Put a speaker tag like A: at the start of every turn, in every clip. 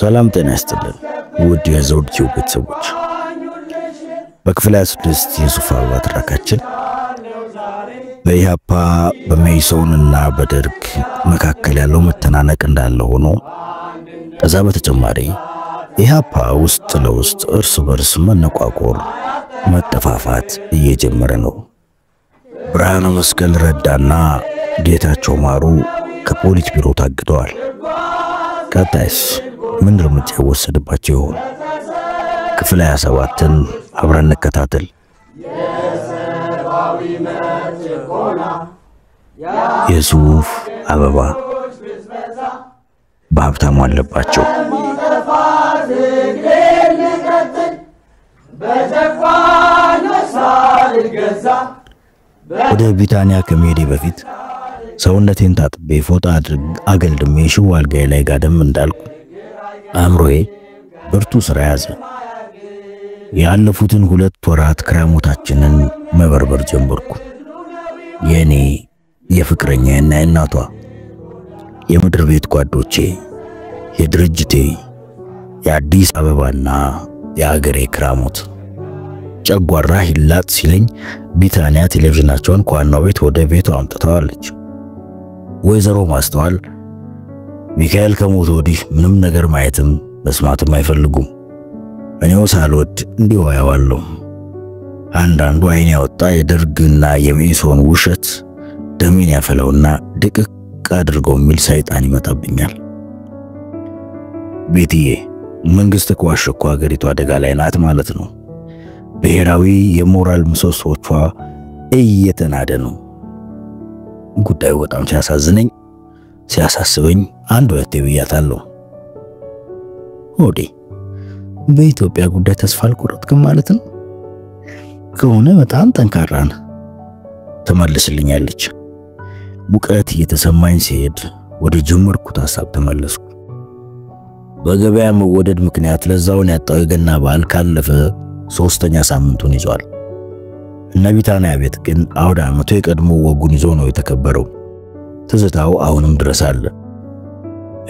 A: ሰላም ጤና ይስጥልን ውድ የዘውድ ቲዩብ ቤተሰቦች በክፍል 26 የሱፍ አበባ ትረካችን በኢህአፓ በመኢሶንና በደርግ መካከል ያለው መተናነቅ እንዳለ ሆኖ ከዛ በተጨማሪ ኢህአፓ ውስጥ ለውስጥ እርስ በርስ መነቋቆር መጠፋፋት እየጀመረ ነው። ብርሃኑ መስቀል ረዳና ጌታቸው ማሩ ከፖሊስ ቢሮ ታግደዋል። ቀጣይስ ምን እርምጃ ወሰደባቸው ይሆን? ክፍል 27ን አብረን እንከታተል። የሱፍ አበባ በሀብታሙ አለባቸው። ወደ ቢታንያ ከመሄዴ በፊት ሰውነቴን ታጥቤ ፎጣ አገልድሜ ሽው አልጋዬ ላይ ጋደም እንዳልኩ አእምሮዬ ብርቱ ስራ ያዘ። ያለፉትን 2 ወራት ክራሞታችንን መበርበር ጀመርኩ። የኔ የፍቅረኛዬና የእናቷ የምድር ቤት ጓዶቼ፣ የድርጅቴ የአዲስ አበባና የአገሬ ክራሞት። ጨጓራ ሂላት ሲለኝ ቢታንያ ቴሌቪዥናቸውን ከዋናው ቤት ወደ ቤቱ አምጥተዋለች። ወይዘሮ ማስተዋል ሚካኤል ከሞተ ወዲህ ምንም ነገር ማየትም መስማትም አይፈልጉም። እኔው ሳልወድ እንዲሁ አያዋለሁ። አንዳንዱ አይን ያወጣ የደርግና የመኢሶን ውሸት ደሜን ያፈለውና ድቅቅ አድርገው የሚል ሰይጣን ይመጣብኛል። ቤትዬ መንግስት ከዋሸኩ ሀገሪቱ አደጋ ላይ ናት ማለት ነው። ብሔራዊ የሞራል ምሰሶቿ እየተናደ ነው። ጉዳዩ በጣም ሲያሳስበኝ አንድ ወጥቴ ብያታለሁ። ሆዴ በኢትዮጵያ ጉዳይ ተስፋ አልቆረጥክም ማለት ነው? ከሆነ በጣም ጠንካራ ነህ ተመልስልኛለች። ሙቀት እየተሰማኝ ሲሄድ ወደ ጀመርኩት ሐሳብ ተመለስኩ። በገበያ መወደድ ምክንያት ለዛውን ያጣው የገና በዓል ካለፈ 3ኛ ሳምንቱን ይዟል። እነ ቢታንያ ቤት ግን አውደ ዓመቱ የቀድሞ ወጉን ይዞ ነው የተከበረው። ትዝታው አሁንም ድረስ አለ።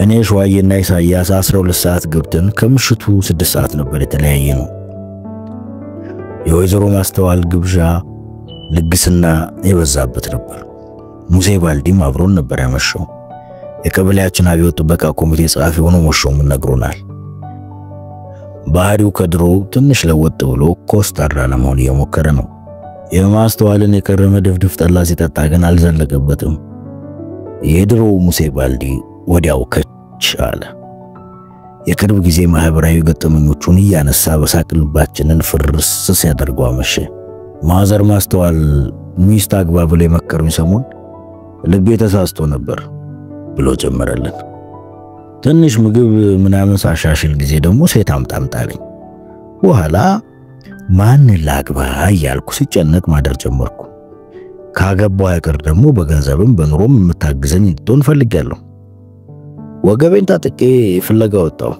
A: እኔ ሸዋዬና ኢሳያስ 12 ሰዓት ገብተን ከምሽቱ 6 ሰዓት ነበር የተለያየ ነው። የወይዘሮ ማስተዋል ግብዣ ልግስና የበዛበት ነበር። ሙሴ ባልዲም አብሮን ነበር ያመሸው። የቀበሌያችን አብዮት ጥበቃ ኮሚቴ ጸሐፊ ሆኖ መሾም ነግሮናል። ባህሪው ከድሮ ትንሽ ለወጥ ብሎ ኮስታራ ለመሆን እየሞከረ ነው። የማስተዋልን የከረመ ድፍድፍ ጠላ ሲጠጣ ግን አልዘለቀበትም። የድሮ ሙሴ ባልዲ ወዲያው ከች አለ። የቅርብ ጊዜ ማህበራዊ ገጠመኞቹን እያነሳ በሳቅ ልባችንን ፍርስ ሲያደርገው አመሸ። ማዘር ማስተዋል ሚስት አግባ ብለው የመከሩኝ ሰሞን ልቤ ተሳስቶ ነበር ብሎ ጀመረልን። ትንሽ ምግብ ምናምን ሳሻሽል ጊዜ ደግሞ ሴት አምጣምጣለኝ። በኋላ ማን ላግባ እያልኩ ሲጨነቅ ማደር ጀመርኩ። ካገባው አይቀር ደግሞ በገንዘብም በኑሮም የምታግዘኝ እንድትሆን ፈልጋለሁ። ወገቤን ታጥቄ ፍለጋ ወጣው።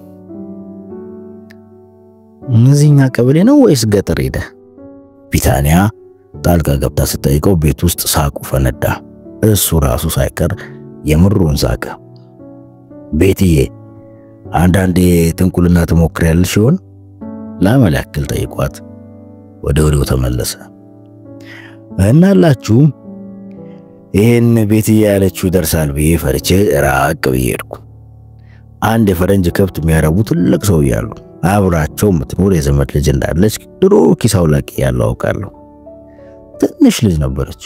A: እነዚህኛ ቀበሌ ነው ወይስ ገጠር ሄደ? ቢታንያ ጣልቃ ገብታ ስትጠይቀው ቤት ውስጥ ሳቁ ፈነዳ። እሱ ራሱ ሳይቀር የምሩን ሳቀ። ቤትዬ አንዳንዴ ጥንቁልና ትሞክሪያለሽ ይሆን ለማለት ያክል ጠይቋት ወደ ወዲው ተመለሰ። እናላችሁ ይሄን ቤትዬ ያለችው ደርሳል ብዬ ፈርቼ ራቅ ብዬ ሄድኩ። አንድ የፈረንጅ ከብት የሚያረቡ ትልቅ ሰው ያሉ አብራቸው የምትኖር የዘመድ ልጅ እንዳለች ድሮ ኪሳው ላቂ ያለው አውቃለሁ። ትንሽ ልጅ ነበረች።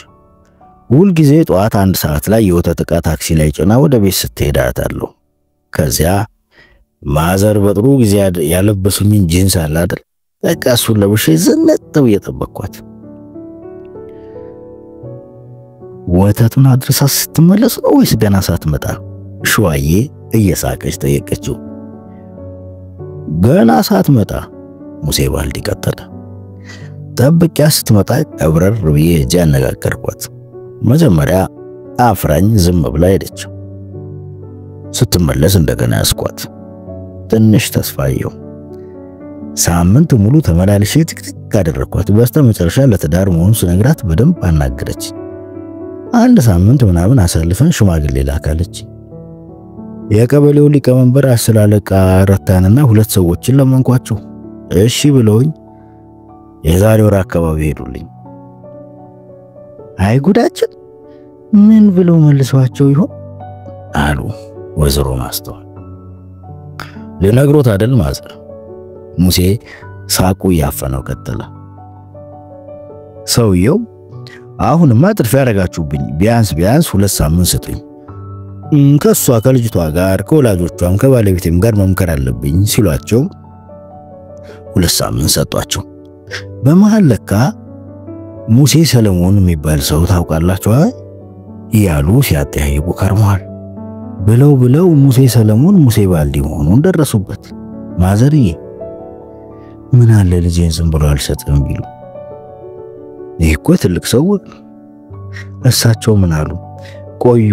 A: ሁል ጊዜ ጧት 1 ሰዓት ላይ የወተት ዕቃ ታክሲ ላይ ጭና ወደ ቤት ስትሄድ አያታለሁ። ከዚያ ማዘር በጥሩ ጊዜ ያለበሱኝ ጂንስ አለ አይደል? በቃ እሱን ለብሼ ዝነጥ ብዬ ጠበቅኳት። ወተቱን አድርሳ ስትመለስ ነው ወይስ ገና ሳትመጣ? ሸዋዬ እየሳቀች ጠየቀችው። ገና ሳትመጣ ሙሴ ባልዲ ቀጠለ። ጠብቂያ ስትመጣ አብረር ብዬ እጄ አነጋገርኳት። መጀመሪያ አፍራኝ ዝም ብላ ሄደች። ስትመለስ እንደገና ያስኳት። ትንሽ ተስፋየው ሳምንት ሙሉ ተመላልሼ ትክትክ አደረኳት። በስተመጨረሻ ለትዳር መሆኑን ስነግራት በደንብ አናገረች። አንድ ሳምንት ምናምን አሳልፈን ሽማግሌ ላካለች። የቀበሌው ሊቀመንበር አስር አለቃ ረታንና ሁለት ሰዎችን ለመንኳቸው። እሺ ብለውኝ የዛሬ ወር አካባቢ ሄዱልኝ። አይ ጉዳችን ምን ብለው መልሷቸው ይሆን አሉ ወይዘሮ ማስተዋል። ለነግሮት አይደል ማዘር። ሙሴ ሳቁ ያፈነው ቀጠለ። ሰውየው አሁንማ ጥርፍ ያረጋችሁብኝ፣ ቢያንስ 2 ሳምንት ስጡኝ፣ ከሷ ከልጅቷ ጋር ከወላጆቿም ከባለቤቴም ጋር መምከር አለብኝ ሲሏቸው 2 ሳምንት ሰጧቸው። በመሃል ለካ ሙሴ ሰለሞን የሚባል ሰው ታውቃላችሁ እያሉ ሲያጠያይቁ ከርመዋል። ብለው ሙሴ ሰለሞን ሙሴ ባልዲ መሆኑን ደረሱበት። ማዘርዬ ምን አለ ልጄን ዝም ብሎ አልሰጥም ቢሉ። ይሄ እኮ ትልቅ ሰው። እሳቸው ምን አሉ? ቆዩ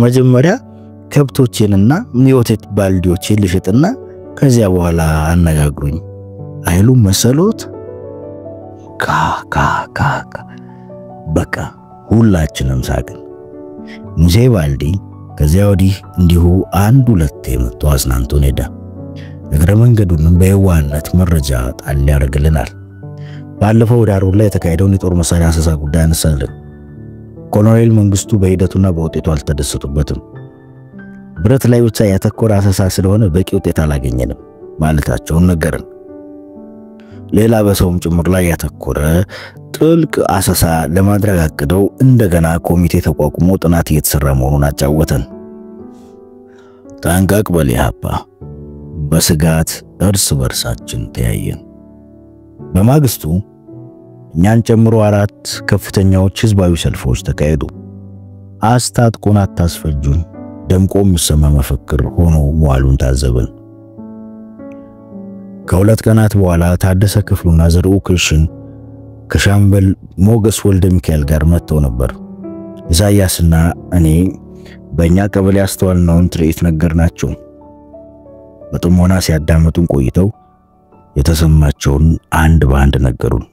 A: መጀመሪያ ከብቶቼንና የወተት ባልዲዎቼን ልሽጥና ከዚያ በኋላ አነጋግሩኝ አይሉም መሰሎት? ካ በቃ ሁላችንም ሳቅን። ሙሴ ባልዲ ከዚያ ወዲህ እንዲሁ አንድ ሁለቴ መጥቶ አዝናንቶን ሄደ። እግረ መንገዱንም በየዋህነት መረጃ ጣል ያደርግልናል። ባለፈው ዳር ላይ የተካሄደውን የጦር መሳሪያ አሰሳ ጉዳይ አነሳልን። ኮሎኔል መንግስቱ በሂደቱና በውጤቱ አልተደሰቱበትም። ብረት ላይ ብቻ ያተኮረ አሰሳ ስለሆነ በቂ ውጤት አላገኘንም ማለታቸውን ነገርን። ሌላ በሰውም ጭምር ላይ ያተኮረ ጥልቅ አሰሳ ለማድረግ አቅደው እንደገና ኮሚቴ ተቋቁሞ ጥናት እየተሰራ መሆኑን አጫወተን። ታንቃቅ በሊያፓ በስጋት እርስ በርሳችን ተያየን። በማግስቱ እኛን ጨምሮ 4 ከፍተኛዎች ህዝባዊ ሰልፎች ተካሄዱ። አስታጥቁን አታስፈጁን ደምቆ የሚሰማ መፈክር ሆኖ መዋሉን ታዘብን። ከሁለት ቀናት በኋላ ታደሰ ክፍሉና ዘርኡ ክሽን ከሻምበል ሞገስ ወልደ ሚካኤል ጋር መጥተው ነበር። ኢሳያስና እኔ በእኛ ቀበሌ አስተዋልነውን ትርኢት ነገርናቸው። በጥሞና ሲያዳምጡን ቆይተው የተሰማቸውን አንድ በአንድ ነገሩን።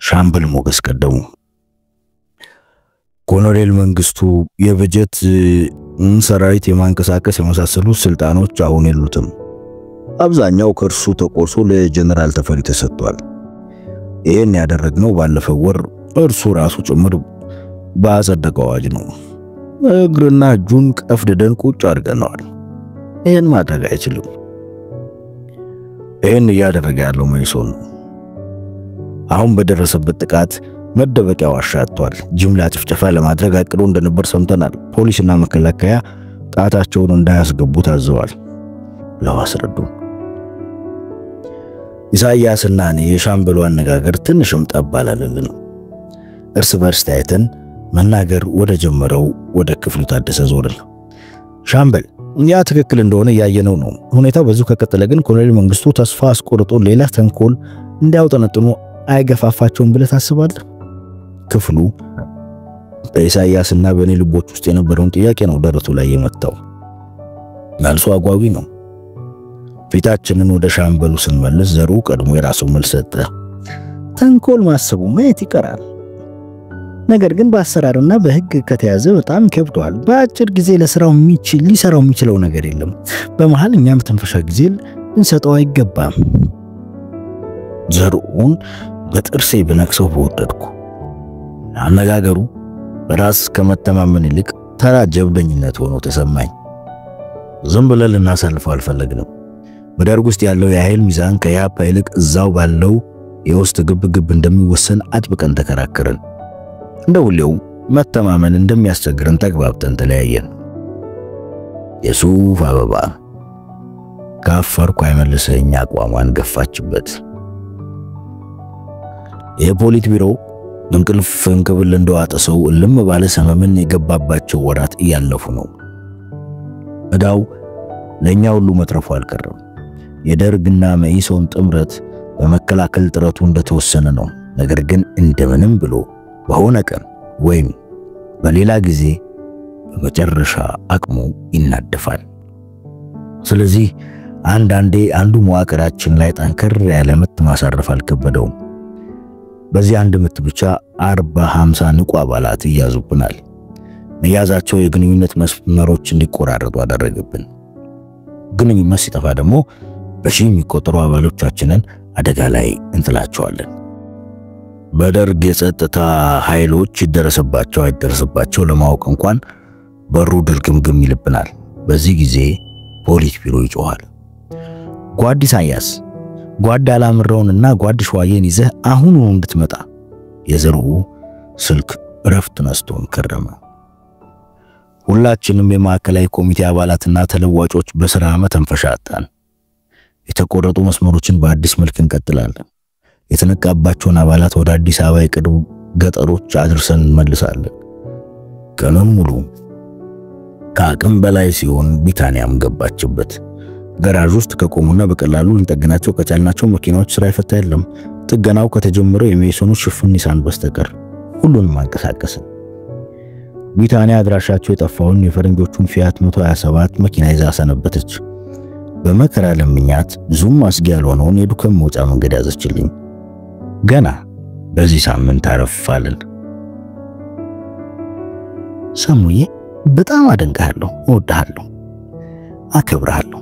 A: ሻምበል ሞገስ ቀደሙ። ኮሎኔል መንግስቱ የበጀት ሰራዊት የማንቀሳቀስ የመሳሰሉ ስልጣኖች አሁን የሉትም። አብዛኛው ከርሱ ተቆርሶ ለጀነራል ተፈሪ ተሰጥቷል። ይሄን ያደረግነው ባለፈው ወር እርሱ ራሱ ጭምር ባጸደቀው አዋጅ ነው። እግርና እጁን ቀፍድደን ቁጭ አድርገናል። ይሄን ማድረግ አይችልም። ይሄን ያደረገ ያለው መይሶን ነው። አሁን በደረሰበት ጥቃት መደበቂያ ዋሻ አጥቷል። ጅምላ ጭፍጨፋ ለማድረግ አቅዶ እንደነበር ሰምተናል። ፖሊስና መከላከያ ጣታቸውን እንዳያስገቡ ታዘዋል ብለው አስረዱን። ኢሳያስና እኔ የሻምበሉ አነጋገር ትንሽም ጠባላለልን። እርስ በርስ ታይተን መናገር ወደ ጀመረው ወደ ክፍሉ ታደሰ ዞርን። ሻምበል ያ ትክክል እንደሆነ ያየነው ነው። ሁኔታው በዚሁ ከቀጠለ ግን ኮሎኔል መንግስቱ ተስፋ አስቆርጦ ሌላ ተንኮል እንዲያውጠነጥኑ አይገፋፋቸውም ብለህ ታስባለህ? ክፍሉ በኢሳያስና በእኔ ልቦች ውስጥ የነበረውን ጥያቄ ነው ደረቱ ላይ የመታው። መልሱ አጓጊ ነው። ፊታችንን ወደ ሻምበሉ ስንመልስ ዘሩ ቀድሞ የራሱን መልስ ሰጠ። ተንኮል ማሰቡ ማየት ይቀራል። ነገር ግን በአሰራርና በህግ ከተያዘ በጣም ከብዷል። በአጭር ጊዜ ሊሰራው የሚችለው ነገር የለም። በመሃል እኛም ተንፈሻ ጊዜ እንሰጠው አይገባም። ዘሩን በጥርሴ በነክሰው ወደድኩ። አነጋገሩ በራስ ከመተማመን ይልቅ ተራ ጀብደኝነት ሆኖ ተሰማኝ። ዝም ብለን ልናሳልፈው አልፈለግንም። በደርግ ውስጥ ያለው የኃይል ሚዛን ከያፓ ይልቅ እዛው ባለው የውስጥ ግብግብ እንደሚወሰን አጥብቀን ተከራከርን። እንደውለው መተማመን እንደሚያስቸግረን ተግባብተን ተለያየን። የሱፍ አበባ ካፈርኩ አይመልሰኝ አቋሟን ገፋችበት። የፖሊት ቢሮ እንቅልፍ እንክብል እንደዋጠ ሰው እልም ባለ ሰመመን የገባባቸው ወራት እያለፉ ነው። እዳው ለኛ ሁሉ መትረፉ አልቀረም። የደርግና መኢሶን ጥምረት በመከላከል ጥረቱ እንደተወሰነ ነው። ነገር ግን እንደምንም ብሎ በሆነ ቀን ወይም በሌላ ጊዜ በመጨረሻ አቅሙ ይናደፋል። ስለዚህ አንዳንዴ አንዱ መዋቅራችን ላይ ጠንከር ያለ ምት ማሳረፍ አልከበደውም። በዚህ አንድ ምት ብቻ 40-50 ንቁ አባላት ይያዙብናል። መያዛቸው የግንኙነት መስመሮች እንዲቆራረጡ አደረገብን። ግንኙነት ሲጠፋ ደግሞ በሺህ የሚቆጠሩ አባሎቻችንን አደጋ ላይ እንጥላቸዋለን። በደርግ የጸጥታ ኃይሎች ይደረሰባቸው አይደረሰባቸው ለማወቅ እንኳን በሩ ድርግምግም ይልብናል። በዚህ ጊዜ ፖሊስ ቢሮ ይጮሃል። ጓድ ኢሳያስ፣ ጓድ አላምረውንና ጓድ ሸዋዬን ይዘህ አሁን እንድትመጣ። የዘሩ ስልክ እረፍት ነስቶን ከረመ። ሁላችንም የማዕከላዊ ኮሚቴ አባላትና ተለዋጮች በሥራ መተንፈሻ አጣን። የተቆረጡ መስመሮችን በአዲስ መልክ እንቀጥላለን። የተነቃባቸውን አባላት ወደ አዲስ አበባ የቅርብ ገጠሮች አድርሰን እንመልሳለን። ቀኑን ሙሉ ከአቅም በላይ ሲሆን ቢታንያም ገባችበት። ገራዥ ውስጥ ከቆሙና በቀላሉ ልንጠግናቸው ከቻልናቸው መኪናዎች ስራ ይፈታ የለም። ጥገናው ከተጀመረው የሜሶኖች ሽፍን ኒሳን በስተቀር ሁሉንም አንቀሳቀስን። ቢታንያ አድራሻቸው የጠፋውን የፈረንጆቹን ፊያት 127 መኪና ይዛ ሰነበተች። በመከራ ለምኛት ብዙም አስጊ ያልሆነውን የዱከም መውጫ መንገድ ያዘችልኝ። ገና በዚህ ሳምንት አረፋልን። ሰሙዬ በጣም አደንቃለሁ፣ እወድሃለሁ፣ አከብርሃለሁ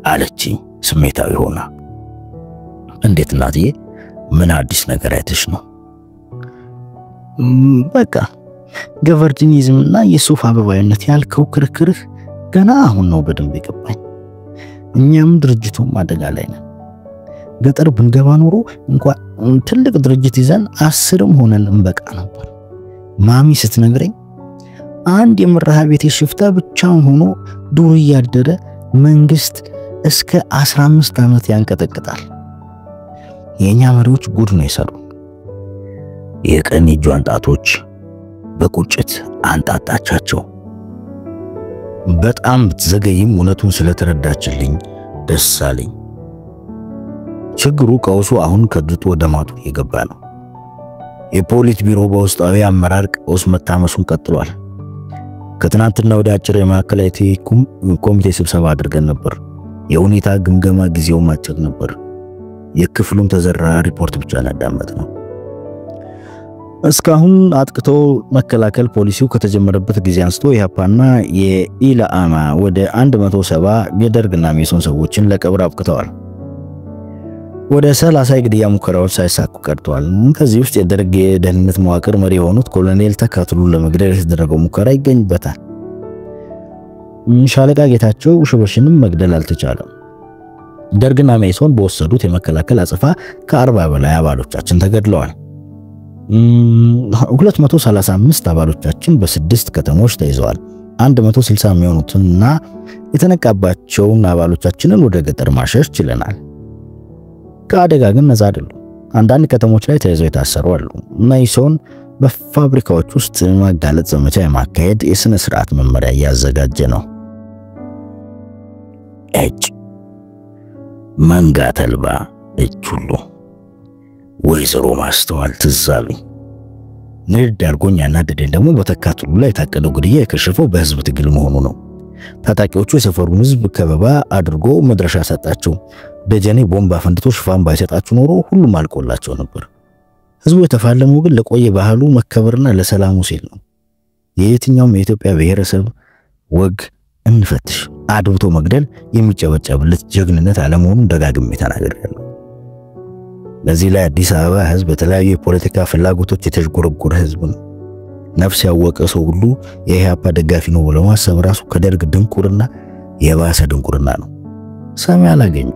A: አለችኝ ስሜታዊ ሆና። እንዴት እናትዬ? ምን አዲስ ነገር አይተሽ ነው? በቃ ገቨርጂኒዝምና የሱፍ አበባይነት ያልከው ክርክርህ ገና አሁን ነው በደንብ የገባኝ። እኛም ድርጅቱም አደጋ ላይ ነን። ገጠር ብንገባ ኖሮ እንኳን ትልቅ ድርጅት ይዘን 10ም ሆነን እንበቃ ነበር። ማሚ ስትነግረኝ አንድ የመረሃ ቤት ሽፍታ ብቻውን ሆኖ ዱር እያደረ መንግስት እስከ 15 ዓመት ያንቀጠቅጣል። የኛ መሪዎች ጉድ ነው የሰሩ። የቀኝ እጇን ጣቶች በቁጭት አንጣጣቻቸው። በጣም ብትዘገይም እውነቱን ስለተረዳችልኝ ደስ አለኝ። ችግሩ ቀውሱ አሁን ከድጡ ወደ ማጡ የገባ ነው። የፖሊት ቢሮ በውስጣዊ አመራር ቀውስ መታመሱን ቀጥሏል። ከትናንትና ወደ አጭር የማዕከላዊ ኮሚቴ ስብሰባ አድርገን ነበር። የሁኔታ ግምገማ ጊዜው አጭር ነበር። የክፍሉን ተዘራ ሪፖርት ብቻ ያዳመጥ ነው። እስካሁን አጥቅቶ መከላከል ፖሊሲው ከተጀመረበት ጊዜ አንስቶ የሃፓና የኢላአማ ወደ 170 የደርግና ሜሶን ሰዎችን ለቀብር አብቅተዋል። ወደ 30 የግድያ ሙከራዎች ሳይሳኩ ቀርተዋል። ከዚህ ውስጥ የደርግ የደህንነት መዋቅር መሪ የሆኑት ኮሎኔል ተካትሉን ለመግደል የተደረገው ሙከራ ይገኝበታል። ሻለቃ ጌታቸው ሽበሽንም መግደል አልተቻለም። ደርግና ሜሶን በወሰዱት የመከላከል አጽፋ ከ40 በላይ አባሎቻችን ተገድለዋል። 235 አባሎቻችን በ6 ከተሞች ተይዘዋል። 160 የሚሆኑትና የተነቃባቸውን አባሎቻችንን ወደ ገጠር ማሸሽ ችለናል። ከአደጋ ግን ነፃ አይደሉም። አንዳንድ ከተሞች ላይ ተይዘው የታሰሩ አሉ። ሜሶን በፋብሪካዎች ውስጥ ማጋለጥ ዘመቻ የማካሄድ የስነ ስርዓት መመሪያ እያዘጋጀ ነው። እጅ መንጋ ተልባ እጅ ሁሉ ወይዘሮ ማስተዋል ትዛሉኝ። ንድ አርጎኝ ያናደደኝ ደግሞ በተካትሉ ላይ የታቀደው ግድያ የከሸፈው በህዝብ ትግል መሆኑ ነው። ታጣቂዎቹ የሰፈሩን ህዝብ ከበባ አድርጎ መድረሻ ሰጣቸው። ደጀኔ ቦምባ ፈንድቶ ሽፋን ባይሰጣቸው ኖሮ ሁሉም አልቆላቸው ነበር። ህዝቡ የተፋለመው ግን ለቆየ ባህሉ መከበርና ለሰላሙ ሲል ነው። የየትኛውም የኢትዮጵያ ብሔረሰብ ወግ እንፈትሽ። አድብቶ መግደል የሚጨበጨብለት ጀግንነት አለመሆኑን ደጋግሜ ተናግሬያለሁ። ለዚህ ላይ አዲስ አበባ ህዝብ በተለያዩ የፖለቲካ ፍላጎቶች የተዥጎረጎረ ህዝብ ነው። ነፍስ ያወቀ ሰው ሁሉ የኢህአፓ ደጋፊ ነው ብሎ ማሰብ ራሱ ከደርግ ድንቁርና የባሰ ድንቁርና ነው። ሰሚ አላገኙ።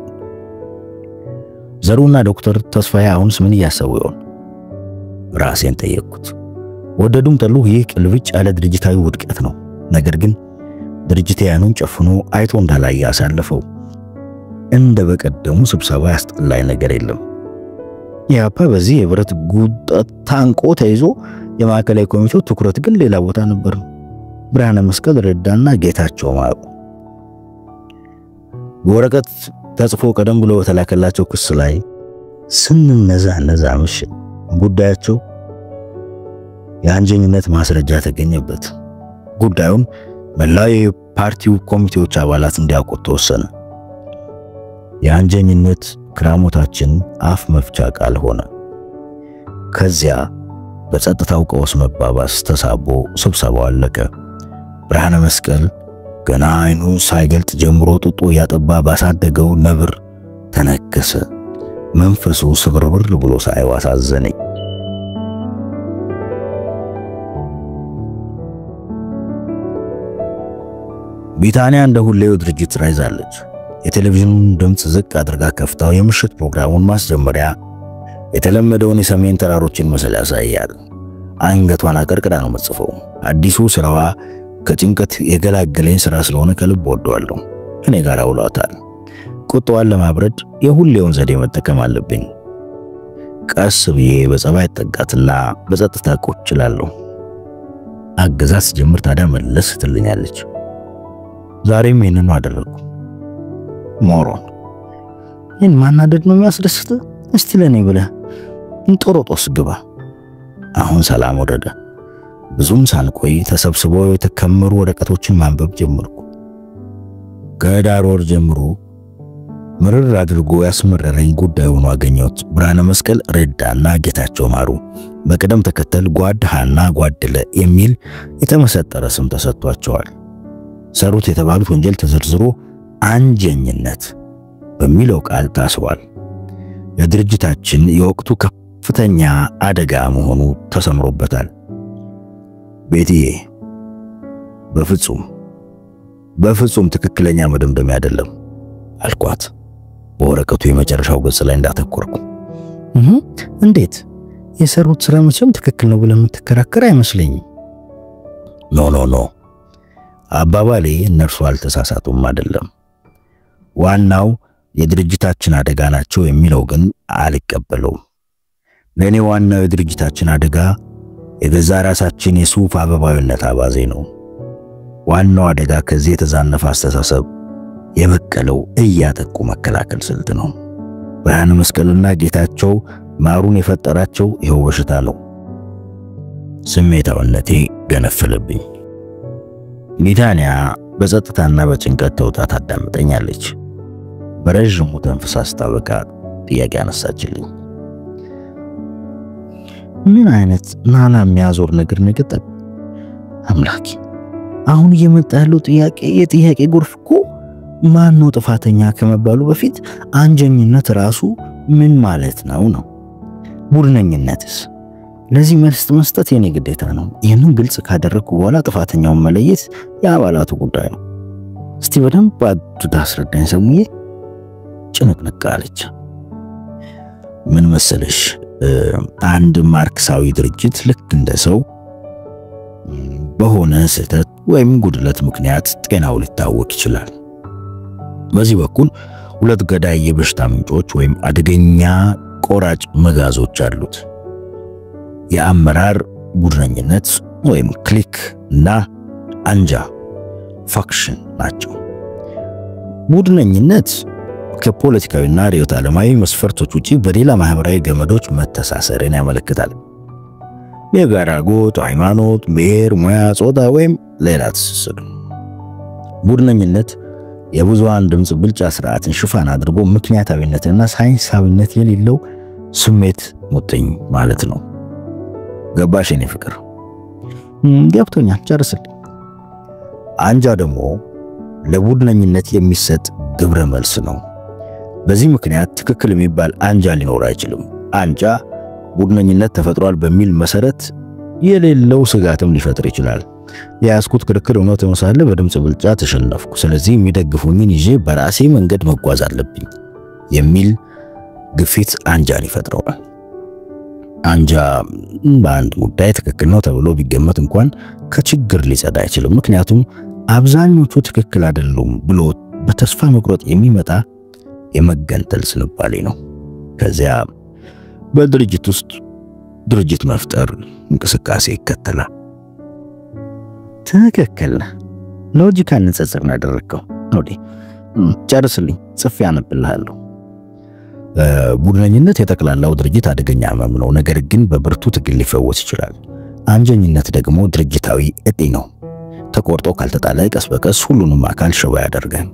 A: ዘሩና ዶክተር ተስፋዬ አሁንስ ምን እያሰቡ ይሆን? ራሴን ጠየቅኩት። ወደዱም ጠሉ ይህ ቅልብጭ ያለ ድርጅታዊ ውድቀት ነው። ነገር ግን ድርጅት ያኑን ጨፍኖ አይቶ እንዳላይ ያሳለፈው እንደ በቀደሙ ስብሰባ ያስጠላኝ ነገር የለም። ኢህአፓ በዚህ የብረት ጉጠት ታንቆ ተይዞ የማዕከላዊ ኮሚቴው ትኩረት ግን ሌላ ቦታ ነበር። ብርሃነ መስቀል ረዳና ጌታቸው ማቁ ወረቀት ተጽፎ ቀደም ብሎ በተላከላቸው ክስ ላይ ስንነዛ ምሽት ጉዳያቸው የአንጀኝነት ማስረጃ ተገኘበት። ጉዳዩን መላው የፓርቲው ኮሚቴዎች አባላት እንዲያውቁት ተወሰነ። የአንጀኝነት ክራሞታችን አፍ መፍቻ ቃል ሆነ። ከዚያ በጸጥታው ቀውስ መባባስ ተሳቦ ስብሰባው አለቀ። ብርሃነ መስቀል ገና አይኑ ሳይገልጥ ጀምሮ ጡጦ ያጠባ ባሳደገው ነብር ተነከሰ። መንፈሱ ስብርብር ብሎ ሳይው አሳዘነኝ። ቢታንያ እንደ ሁሌው ድርጅት ስራ ይዛለች። የቴሌቪዥኑን ድምፅ ዝቅ አድርጋ ከፍታው የምሽት ፕሮግራሙን ማስጀመሪያ የተለመደውን የሰሜን ተራሮችን ምስል ያሳያል። አንገቷን አቀርቅዳ ነው የምትጽፈው። አዲሱ ስራዋ ከጭንቀት የገላገለኝ ስራ ስለሆነ ከልብ ወደዋለሁ። እኔ ጋር አውሏታል። ቁጣዋን ለማብረድ የሁሌውን ዘዴ መጠቀም አለብኝ። ቀስ ብዬ በጸባይ ጠጋትና በጸጥታ ቁጭ እላለሁ። አገዛዝ ጀምር ታዲያ መለስ ትልኛለች። ዛሬም ይሄንን አደረኩ። ሞሮን ይህን ማናደድ ነው የሚያስደስት? እስቲ ለኔ ብለህ እንጦሮጦስ ግባ። አሁን ሰላም ወረደ። ብዙም ሳልቆይ ተሰብስበው የተከመሩ ወረቀቶችን ማንበብ ጀመርኩ። ከዳር ወር ጀምሮ ምርር አድርጎ ያስመረረኝ ጉዳይ ሆኖ አገኘሁት። ብርሃነ መስቀል ረዳና ጌታቸው ማሩ በቅደም ተከተል ጓድ ሃና ጓድለ የሚል የተመሰጠረ ስም ተሰጥቷቸዋል። ሰሩት የተባሉት ወንጀል ተዘርዝሮ አንጀኝነት በሚለው ቃል ታስሯል። የድርጅታችን የወቅቱ ከፍተኛ አደጋ መሆኑ ተሰምሮበታል። ቤትዬ በፍጹም ትክክለኛ መደምደሚያ አይደለም አልኳት። በወረቀቱ የመጨረሻው ገጽ ላይ እንዳተኮርኩ እንዴት የሰሩት ስራ መቼም ትክክል ነው ብለህ የምትከራከር አይመስለኝም። ኖ አባባሌ እነርሱ አልተሳሳቱም አይደለም። ዋናው የድርጅታችን አደጋ ናቸው የሚለው ግን አልቀበለውም። ለኔ ዋናው የድርጅታችን አደጋ የገዛ ራሳችን የሱፍ አበባዊነት አባዜ ነው። ዋናው አደጋ ከዚህ የተዛነፈ አስተሳሰብ የበቀለው እያጠቁ መከላከል ስልት ነው። ብርሃነ መስቀልና ጌታቸው ማሩን የፈጠራቸው ይኸው በሽታ ነው። ስሜታውነቴ ገነፈለብኝ። ቢታንያ በጸጥታና በጭንቀት ተውጣ ታዳምጠኛለች። በረጅሙ ተንፈሳ ስታበቃ ጥያቄ አነሳችልኝ። ምን አይነት ናና የሚያዞር ነገር ነገጠ? አምላኬ አሁን እየመጣ ያለው የጥያቄ ጎርፍ እኮ ማን ነው ጥፋተኛ ከመባሉ በፊት አንጀኝነት ራሱ ምን ማለት ነው? ቡድነኝነትስ? ለዚህ መልስ መስጠት የኔ ግዴታ ነው። ይህንን ግልጽ ካደረኩ በኋላ ጥፋተኛውን መለየት የአባላቱ ጉዳይ ነው። እስቲ በደንብ አድርጋ አስረዳኝ ሰሙዬ። ጭንቅንቅ አለች። ምን መሰለሽ፣ አንድ ማርክሳዊ ድርጅት ልክ እንደ ሰው በሆነ ስህተት ወይም ጉድለት ምክንያት ጤናው ሊታወክ ይችላል። በዚህ በኩል ሁለት ገዳይ የበሽታ ምንጮች ወይም አደገኛ ቆራጭ መጋዞች አሉት። የአመራር ቡድነኝነት ወይም ክሊክ እና አንጃ ፋክሽን ናቸው። ቡድነኝነት ከፖለቲካዊና ርዕዮተ ዓለማዊ መስፈርቶች ውጪ በሌላ ማህበራዊ ገመዶች መተሳሰርን ያመለክታል። የጋራ ጎጥ፣ ሃይማኖት፣ ብሔር፣ ሙያ፣ ጾታ ወይም ሌላ ትስስር። ቡድነኝነት የብዙሃን ድምጽ ብልጫ ስርዓትን ሽፋን አድርጎ ምክንያታዊነትና ሳይንሳዊነት የሌለው ስሜት ሙጥኝ ማለት ነው። ገባሽ የኔ ፍቅር? ገብቶኛል፣ ጨርስልኝ። አንጃ ደግሞ ለቡድነኝነት የሚሰጥ ግብረ መልስ ነው። በዚህ ምክንያት ትክክል የሚባል አንጃ ሊኖር አይችልም። አንጃ ቡድነኝነት ተፈጥሯል በሚል መሰረት የሌለው ስጋትም ሊፈጥር ይችላል። የያዝኩት ክርክር እውነት መሳለ በድምጽ ብልጫ ተሸነፍኩ፣ ስለዚህ የሚደግፉኝን ይዤ በራሴ መንገድ መጓዝ አለብኝ የሚል ግፊት አንጃን ይፈጥረዋል። አንጃ በአንድ ጉዳይ ትክክል ነው ተብሎ ቢገመት እንኳን ከችግር ሊጸዳ አይችልም። ምክንያቱም አብዛኞቹ ትክክል አይደሉም ብሎ በተስፋ መቁረጥ የሚመጣ የመገንጠል ስንባሌ ነው። ከዚያ በድርጅት ውስጥ ድርጅት መፍጠር እንቅስቃሴ ይከተላል። ትክክል። ሎጂካል ንጽጽር ነው ያደረከው። ኦኬ ጨርስልኝ፣ ጽፌ አነብልሃለሁ። ቡድነኝነት የጠቅላላው ድርጅት አደገኛ ህመም ነው፣ ነገር ግን በብርቱ ትግል ሊፈወስ ይችላል። አንጀኝነት ደግሞ ድርጅታዊ እጢ ነው። ተቆርጦ ካልተጣለ ቀስ በቀስ ሁሉንም አካል ሽባ ያደርጋል።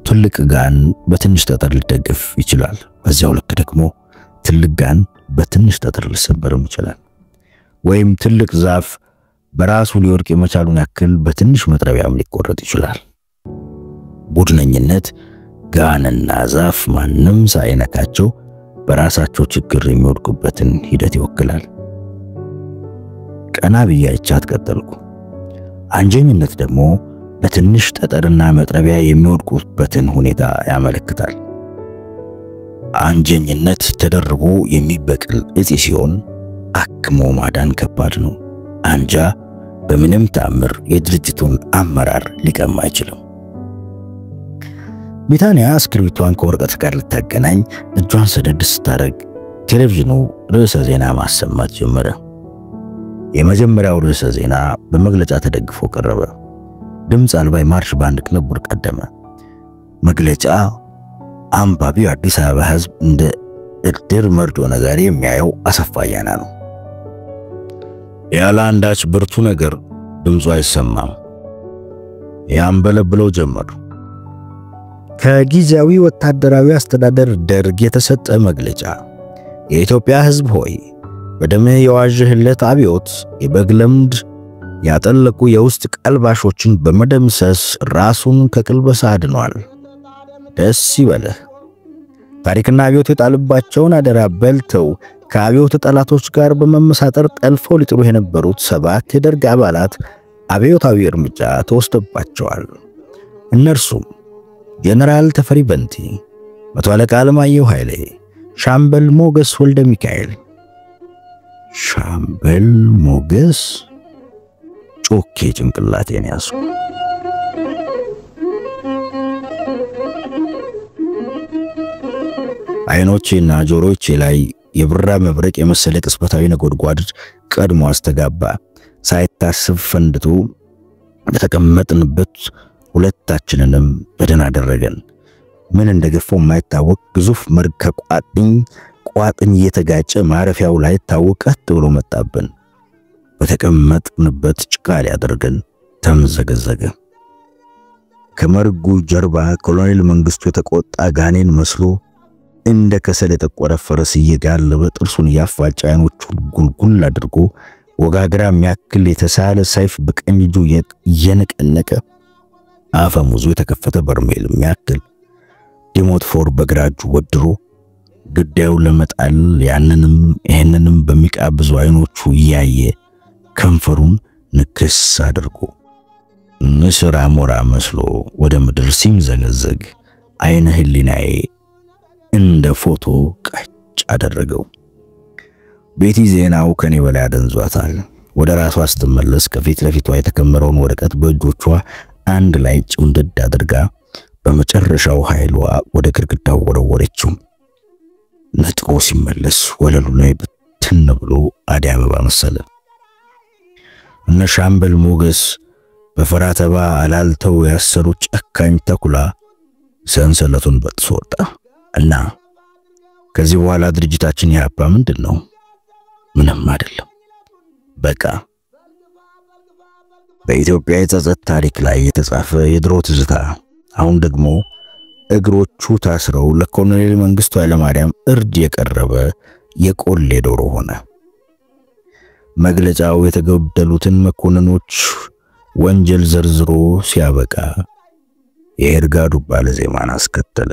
A: ትልቅ ጋን በትንሽ ጠጠር ሊደገፍ ይችላል። በዚያው ልክ ደግሞ ትልቅ ጋን በትንሽ ጠጠር ሊሰበርም ይችላል። ወይም ትልቅ ዛፍ በራሱ ሊወድቅ የመቻሉን ያክል በትንሽ መጥረቢያም ሊቆረጥ ይችላል። ቡድነኝነት ጋንና ዛፍ ማንም ሳይነካቸው በራሳቸው ችግር የሚወድቁበትን ሂደት ይወክላል። ቀና ብዬ አይቻት ቀጠልኩ። አንጀኝነት ደግሞ በትንሽ ጠጠርና መጥረቢያ የሚወድቁበትን ሁኔታ ያመለክታል። አንጀኝነት ተደርቦ የሚበቅል እጽ ሲሆን አክሞ ማዳን ከባድ ነው። አንጃ በምንም ተአምር የድርጅቱን አመራር ሊቀማ አይችልም። ቢታንያ እስክሪብቷን ከወረቀት ጋር ልታገናኝ እጇን ሰደድ ስታደርግ ቴሌቪዥኑ ርዕሰ ዜና ማሰማት ጀመረ። የመጀመሪያው ርዕሰ ዜና በመግለጫ ተደግፎ ቀረበ። ድምፅ አልባ ማርሽ ባንድ ቅንብር ቀደመ። መግለጫ አንባቢው አዲስ አበባ ሕዝብ እንደ እድር መርዶ ነጋሪ የሚያየው አሰፋ አያና ነው። ያለ አንዳች ብርቱ ነገር ድምፁ አይሰማም። ያንበለብለው ጀመሩ። ከጊዜያዊ ወታደራዊ አስተዳደር ደርግ የተሰጠ መግለጫ። የኢትዮጵያ ሕዝብ ሆይ በደምህ የዋዠህለት አብዮት የበግ ለምድ ያጠለቁ የውስጥ ቀልባሾችን በመደምሰስ ራሱን ከቅልበሳ አድኗል። ደስ ይበልህ። ታሪክና አብዮት የጣልባቸውን አደራ በልተው ከአብዮት ጠላቶች ጋር በመመሳጠር ጠልፈው ሊጥሉ የነበሩት 7 የደርግ አባላት አብዮታዊ እርምጃ ተወስዶባቸዋል። እነርሱም ጀነራል ተፈሪ በንቲ፣ መቶ አለቃ አለማየሁ ኃይሌ፣ ሻምበል ሞገስ ወልደ ሚካኤል። ሻምበል ሞገስ ጮኬ ጭንቅላቴን ያዝኩ። አይኖቼና ጆሮቼ ላይ የብራ መብረቅ የመሰለ ቅጽበታዊ ነጎድጓድ ቀድሞ አስተጋባ። ሳይታሰብ ፈንድቶ በተቀመጥንበት ሁለታችንንም በደና አደረገን። ምን እንደገፋው የማይታወቅ ግዙፍ መርከብ ቋጥኝ እየተጋጨ ማረፊያው ላይ ታወቀት ብሎ መጣብን። በተቀመጥንበት ጭቃ ሊያደርገን ተምዘገዘገ። ከመርጉ ጀርባ ኮሎኔል መንግስቱ የተቆጣ ጋኔን መስሎ እንደ ከሰል የጠቆረ ፈረስ እየጋለበ ጥርሱን ያፋጭ አይኖቹን ጉልጉል አድርጎ ወጋግራ የሚያክል የተሳለ ሰይፍ በቀኝ እጁ እየነቀነቀ አፈሙዙ የተከፈተ በርሜል የሚያክል ዲሞት ፎር በግራ እጁ ወድሮ ግዳዩን ለመጣል ያንንም ይሄንንም በሚቃብዙ አይኖቹ እያየ ከንፈሩን ንክስ አድርጎ ንስር አሞራ መስሎ ወደ ምድር ሲምዘገዘግ አይነ ህሊናዬ እንደ ፎቶ ቀጭ አደረገው። ቤቲ ዜናው ከኔ በላይ አደንዟታል። ወደ ራሷ ስትመለስ ከፊት ለፊቷ የተከመረውን ወረቀት በእጆቿ አንድ ላይ ጭምድድ አድርጋ በመጨረሻው ኃይሏ ወደ ግድግዳው ወረወረችው። ነጥቆ ሲመለስ ወለሉ ላይ ብትን ብሎ አደይ አበባ መሰለ። እነ ሻምበል ሞገስ በፈራተባ አላልተው ያሰሩ ጨካኝ ተኩላ ሰንሰለቱን በጥሶ ወጣ። እና ከዚህ በኋላ ድርጅታችን ያባ ምንድነው? ምንም አይደለም። በቃ በኢትዮጵያ የጸጸት ታሪክ ላይ የተጻፈ የድሮ ትዝታ አሁን ደግሞ እግሮቹ ታስረው ለኮሎኔል መንግስቱ ኃይለማርያም እርድ የቀረበ የቆሌ ዶሮ ሆነ። መግለጫው የተገደሉትን መኮንኖች ወንጀል ዘርዝሮ ሲያበቃ የእርጋ ዱባለ ዜማን አስከተለ።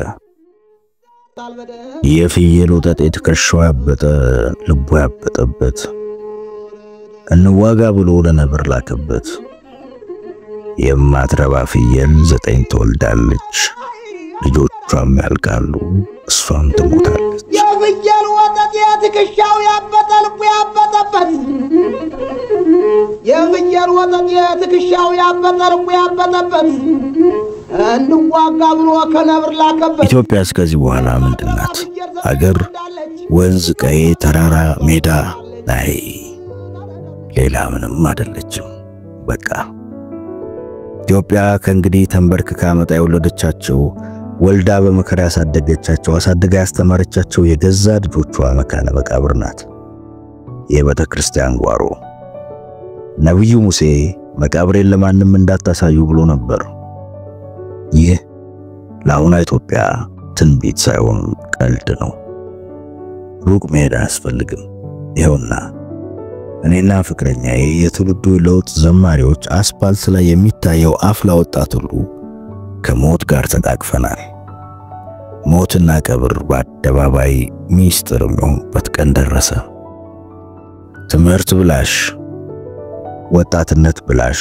A: የፍየል ወጠጤ ትከሻው ያበጠ ልቡ ያበጠበት እንዋጋ ብሎ ለነብር ላከበት። የማትረባ ፍየል 9 ትወልዳለች፣ ልጆቿም ያልቃሉ፣ እሷም ትሞታለች።
B: የፍየል ወጠጤ ትከሻው ያበጠ ልቡ ያበጠበት የፍየል ወጠጤ ትከሻው ያበጠ ልቡ ያበጠበት እንዋጋ ብሎ ከነብር ላከበት።
A: ኢትዮጵያ እስከዚህ በኋላ ምንድናት? አገር፣ ወንዝ፣ ቀይ፣ ተራራ፣ ሜዳ ላይ ሌላ ምንም አይደለችም። በቃ ኢትዮጵያ ከእንግዲህ ተንበርክካ መጣ የወለደቻቸው ወልዳ በመከራ ያሳደገቻቸው አሳድጋ ያስተማረቻቸው የገዛ ልጆቿ መካነ መቃብር ናት። የቤተ ክርስቲያን ጓሮ። ነብዩ ሙሴ መቃብሬን ለማንም እንዳታሳዩ ብሎ ነበር። ይህ ለአሁኗ ኢትዮጵያ ትንቢት ሳይሆን ቀልድ ነው። ሩቅ መሄድ አያስፈልግም። ይኸውና እኔና ፍቅረኛዬ የትውልዱ ለውጥ ዘማሪዎች አስፓልት ላይ የሚታየው አፍላ ወጣት ሁሉ ከሞት ጋር ተቃቅፈናል። ሞትና ቀብር በአደባባይ ሚስጥር የሚሆንበት ቀን ደረሰ። ትምህርት ብላሽ፣ ወጣትነት ብላሽ፣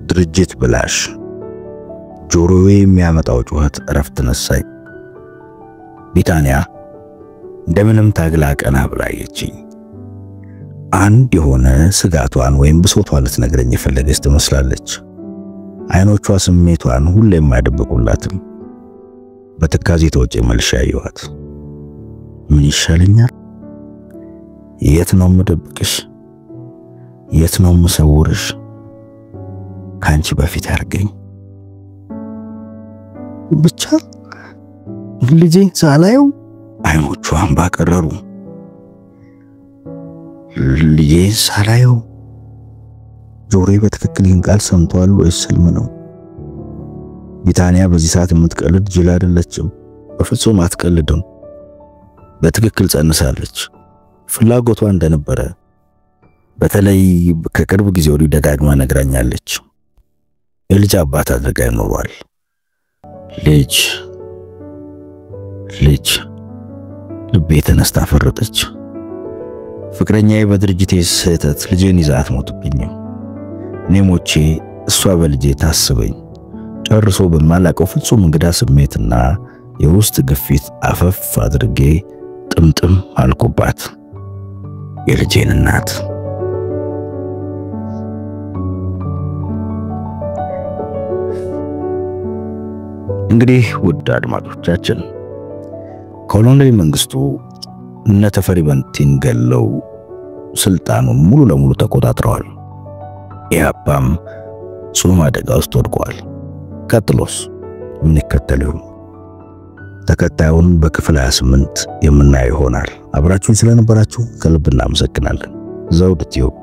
A: ድርጅት ብላሽ፣ ጆሮዬ የሚያመጣው ጩኸት እረፍት ነሳኝ። ቢታንያ እንደምንም ታግላ ቀና ብላየችኝ። አንድ የሆነ ስጋቷን ወይም ብሶቷን ልትነግረኝ የፈለገች ትመስላለች። አይኖቿ ስሜቷን ሁሌም አይደብቁላትም። በትካዜ ተወጪ መልሻ ያዩዋት። ምን ይሻለኛል? የት ነው የምደብቅሽ? የት ነው የምሰውርሽ? ካንቺ በፊት ያርገኝ ብቻ ልጄን ሳላየው። አይኖቿ እንባ ቀረሩ። ልጄን ሳላየው። ጆሮዬ በትክክል ይህን ቃል ሰምቷል ወይስ ህልም ነው? ቢታንያ በዚህ ሰዓት የምትቀልድ ጅል አይደለችም። በፍጹም አትቀልድም። በትክክል ጸንሳለች። ፍላጎቷ እንደነበረ በተለይ ከቅርብ ጊዜ ወዲህ ደጋግማ ነግራኛለች። የልጅ አባት አድርጋ ይኖራል። ልጅ ልቤ ተነስታ ፈረጠች። ፍቅረኛዬ በድርጅቴ ስህተት ልጄን ይዛ አትሞትብኝም። እኔ ሞቼ እሷ በልጄ ታስበኝ። ጨርሶ በማላቀው ፍጹም እንግዳ ስሜትና የውስጥ ግፊት አፈፍ አድርጌ ጥምጥም አልኩባት የልጄን እናት። እንግዲህ ውድ አድማጮቻችን ኮሎኔል መንግስቱ እነ ተፈሪ በንቲን ገለው ስልጣኑን ሙሉ ለሙሉ ተቆጣጥረዋል። ኢህአፓም ጽኑ አደጋ ውስጥ ወድቋል። ቀጥሎስ ምን ይከተለው? ተከታዩን በክፍል 28 የምናየው ይሆናል። አብራችሁን ስለነበራችሁ ከልብ እናመሰግናለን። ዘውድ ቲዩብ